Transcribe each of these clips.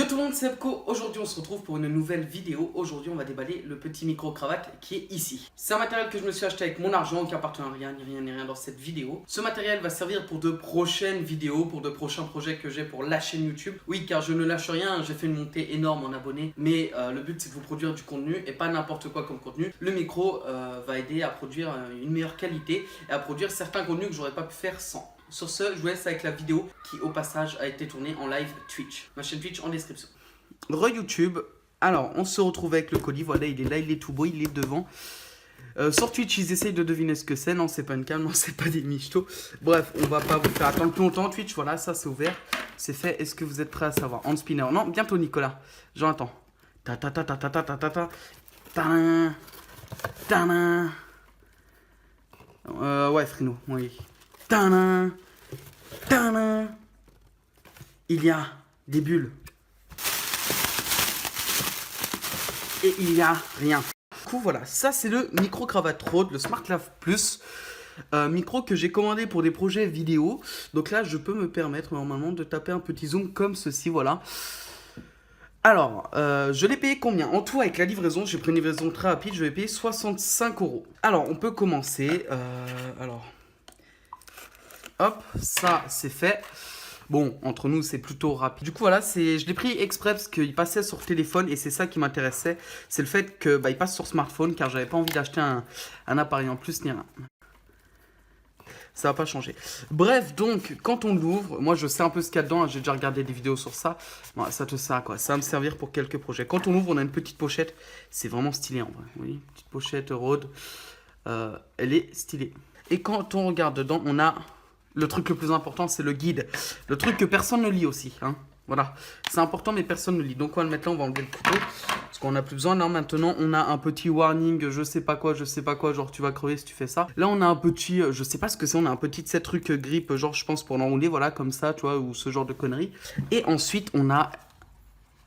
Yo tout le monde, c'est Epco. Aujourd'hui on se retrouve pour une nouvelle vidéo. Aujourd'hui on va déballer le petit micro-cravate qui est ici. C'est un matériel que je me suis acheté avec mon argent, qui appartient à rien, ni rien dans cette vidéo. Ce matériel va servir pour de prochaines vidéos, pour de prochains projets que j'ai pour la chaîne YouTube. Oui, car je ne lâche rien, j'ai fait une montée énorme en abonnés. Mais le but c'est de vous produire du contenu et pas n'importe quoi comme contenu. Le micro va aider à produire une meilleure qualité et à produire certains contenus que j'aurais pas pu faire sans. Sur ce, je vous laisse avec la vidéo qui au passage a été tournée en live Twitch. Ma chaîne Twitch en description. YouTube, alors on se retrouve avec le colis, voilà il est là, il est tout beau, il est devant. Sur Twitch ils essayent de deviner ce que c'est, non c'est pas une cam, non c'est pas des michtos. Bref, on va pas vous faire attendre plus longtemps. Twitch, voilà ça c'est ouvert, c'est fait, est-ce que vous êtes prêts à savoir? Hand spinner, non bientôt Nicolas, j'entends. Ta ta ta ta ta ta ta ta ta ta ta ta. Ouais Frino, oui. Ta ta. Il y a des bulles. Et il n'y a rien. Du coup, voilà, ça c'est le micro-cravate Rode, le SmartLav Plus. Micro que j'ai commandé pour des projets vidéo. Donc là, je peux me permettre normalement de taper un petit zoom comme ceci, voilà. Alors, je l'ai payé combien? En tout, avec la livraison, j'ai pris une livraison très rapide, je vais payer 65 €. Alors, on peut commencer. Hop, ça c'est fait. Bon, entre nous, c'est plutôt rapide. Du coup, voilà, je l'ai pris exprès parce qu'il passait sur téléphone et c'est ça qui m'intéressait. C'est le fait qu'il passe sur smartphone car j'avais pas envie d'acheter un appareil en plus ni rien. Ça va pas changer. Bref, donc, quand on l'ouvre, moi je sais un peu ce qu'il y a dedans, hein, j'ai déjà regardé des vidéos sur ça. Bon, ça te sert à quoi? Ça va me servir pour quelques projets. Quand on l'ouvre, on a une petite pochette. C'est vraiment stylé en vrai. Vous voyez, petite pochette Rode. Elle est stylée. Et quand on regarde dedans, on a... Le truc le plus important, c'est le guide. Le truc que personne ne lit aussi. Hein. Voilà. C'est important, mais personne ne lit. Donc, on va le mettre là, on va enlever le couteau. Parce qu'on n'a plus besoin. Là, maintenant, on a un petit warning, je sais pas quoi. Genre, tu vas crever si tu fais ça. Là, on a un petit, je sais pas ce que c'est. On a un petit set truc grip, genre, je pense, pour l'enrouler. Voilà, comme ça, tu vois, ou ce genre de conneries. Et ensuite, on a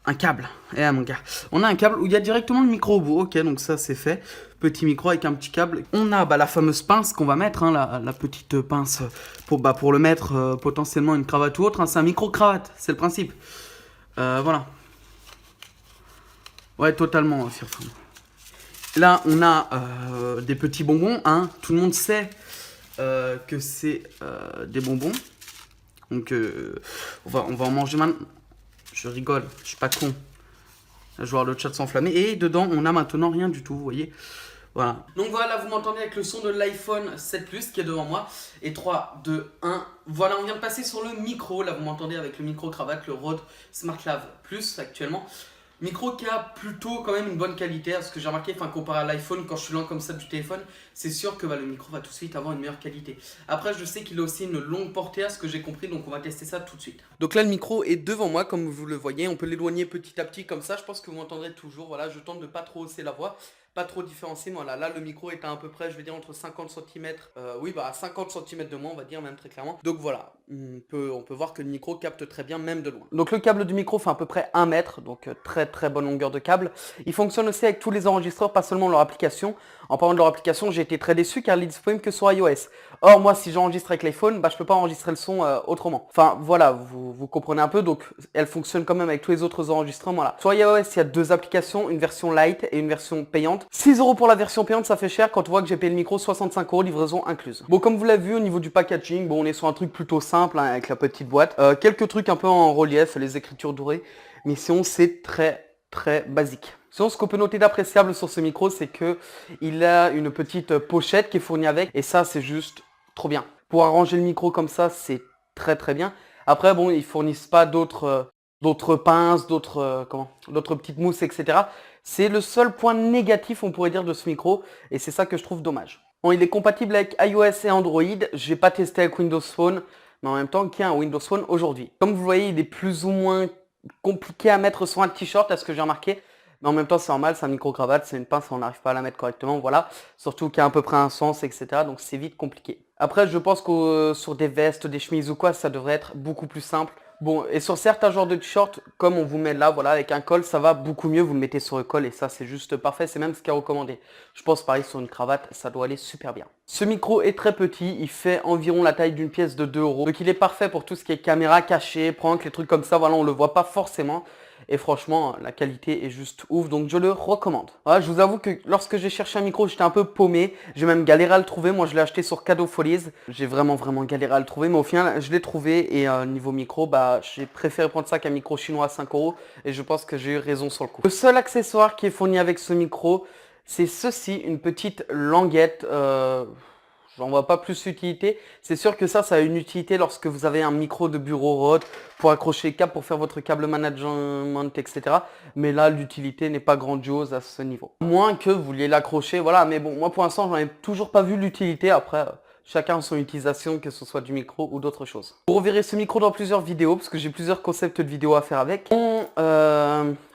un câble. Eh mon gars, on a un câble où il y a directement le micro au bout. Ok, donc ça c'est fait. Petit micro avec un petit câble. On a la fameuse pince qu'on va mettre, hein, la petite pince pour le mettre potentiellement une cravate ou autre. Hein. C'est un micro-cravate, c'est le principe. Voilà. Ouais, totalement, Firfan. Là, on a des petits bonbons. Hein. Tout le monde sait que c'est des bonbons. Donc, on va en manger maintenant. Je rigole, je suis pas con. Je vais voir le chat s'enflammer. Et dedans, on a maintenant rien du tout, vous voyez. Voilà. Donc voilà, vous m'entendez avec le son de l'iPhone 7 Plus qui est devant moi. Et 3, 2, 1. Voilà, on vient de passer sur le micro. Là, vous m'entendez avec le micro-cravate, le Rode SmartLav Plus actuellement. Micro qui a plutôt quand même une bonne qualité, ce que j'ai remarqué, comparé à l'iPhone, quand je suis loin comme ça du téléphone, c'est sûr que le micro va tout de suite avoir une meilleure qualité. Après, je sais qu'il a aussi une longue portée, à ce que j'ai compris, donc on va tester ça tout de suite. Donc là, le micro est devant moi, comme vous le voyez, on peut l'éloigner petit à petit comme ça, je pense que vous m'entendrez toujours, voilà, je tente de pas trop hausser la voix, pas trop différencier, mais voilà, là le micro est à peu près, je vais dire, entre 50 cm, 50 cm de moins, on va dire, même très clairement. Donc voilà, on peut voir que le micro capte très bien, même de loin. Donc le câble du micro fait à peu près 1 mètre, donc très bonne longueur de câble. Il fonctionne aussi avec tous les enregistreurs, pas seulement leur application. En parlant de leur application, j'ai été très déçu car il est disponible que sur iOS. Or, moi, si j'enregistre avec l'iPhone, je peux pas enregistrer le son autrement. Enfin, voilà, vous comprenez un peu, donc elle fonctionne quand même avec tous les autres enregistrements. Voilà. Sur iOS, il y a 2 applications, une version light et une version payante. 6 € pour la version payante, ça fait cher quand on voit que j'ai payé le micro 65 €, livraison incluse. Bon, comme vous l'avez vu, au niveau du packaging, on est sur un truc plutôt simple, hein, avec la petite boîte. Quelques trucs un peu en relief, les écritures dorées, mais sinon, c'est très basique. Sinon, ce qu'on peut noter d'appréciable sur ce micro, c'est que il a une petite pochette qui est fournie avec, et ça, c'est juste trop bien. Pour arranger le micro comme ça, c'est très bien. Après, bon, ils fournissent pas d'autres pinces, d'autres petites mousses, etc. C'est le seul point négatif, on pourrait dire, de ce micro, et c'est ça que je trouve dommage. Bon, il est compatible avec iOS et Android. J'ai pas testé avec Windows Phone, mais en même temps, qu'il y a un Windows Phone aujourd'hui. Comme vous voyez, il est plus ou moins compliqué à mettre sur un t-shirt, à ce que j'ai remarqué. Mais en même temps, c'est normal, c'est un micro-cravate, c'est une pince, on n'arrive pas à la mettre correctement, voilà. Surtout qu'il y a à peu près un sens, etc. Donc c'est vite compliqué. Après, je pense que sur des vestes, des chemises ou quoi, ça devrait être beaucoup plus simple. Bon, et sur certains genres de t-shirts, comme on vous met là, voilà, avec un col, ça va beaucoup mieux, vous le mettez sur le col et ça, c'est juste parfait, c'est même ce qui est recommandé. Je pense pareil, sur une cravate, ça doit aller super bien. Ce micro est très petit, il fait environ la taille d'une pièce de 2 €. Donc il est parfait pour tout ce qui est caméra cachée, prank, les trucs comme ça, voilà, on le voit pas forcément. Et franchement, la qualité est juste ouf, donc je le recommande. Voilà, je vous avoue que lorsque j'ai cherché un micro, j'étais un peu paumé. J'ai même galéré à le trouver. Moi, je l'ai acheté sur Cadeau Folies. J'ai vraiment galéré à le trouver. Mais au final, je l'ai trouvé. Et niveau micro, bah, j'ai préféré prendre ça qu'un micro chinois à 5 €. Et je pense que j'ai eu raison sur le coup. Le seul accessoire qui est fourni avec ce micro, c'est ceci, une petite languette. J'en vois pas plus d'utilité. C'est sûr que ça a une utilité lorsque vous avez un micro de bureau Rode pour accrocher les câbles, pour faire votre câble management, etc. Mais là, l'utilité n'est pas grandiose à ce niveau. À moins que vous vouliez l'accrocher, voilà. Mais bon, moi pour l'instant, j'en ai toujours pas vu l'utilité. Après, chacun a son utilisation, que ce soit du micro ou d'autres choses. Vous reverrez ce micro dans plusieurs vidéos, parce que j'ai plusieurs concepts de vidéos à faire avec.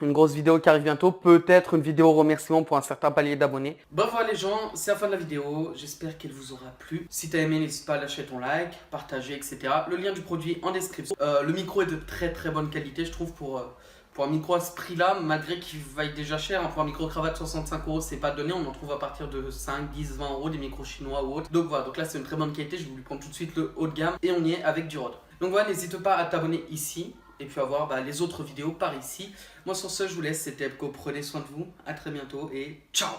Une grosse vidéo qui arrive bientôt, peut-être une vidéo remerciement pour un certain palier d'abonnés. Bon voilà les gens, c'est la fin de la vidéo, j'espère qu'elle vous aura plu. Si t'as aimé, n'hésite pas à lâcher ton like, partager, etc. Le lien du produit en description. Le micro est de très bonne qualité, je trouve, pour un micro à ce prix-là, malgré qu'il vaille déjà cher. Pour un micro-cravate, 65 €, c'est pas donné. On en trouve à partir de 5, 10, 20 €, des micros chinois ou autres. Donc voilà, donc là c'est une très bonne qualité. Je vais vous prendre tout de suite le haut de gamme. Et on y est avec du Rode. Donc voilà, n'hésite pas à t'abonner ici. Et puis à voir les autres vidéos par ici. Moi sur ce, je vous laisse. C'était Epco. Prenez soin de vous. À très bientôt et ciao!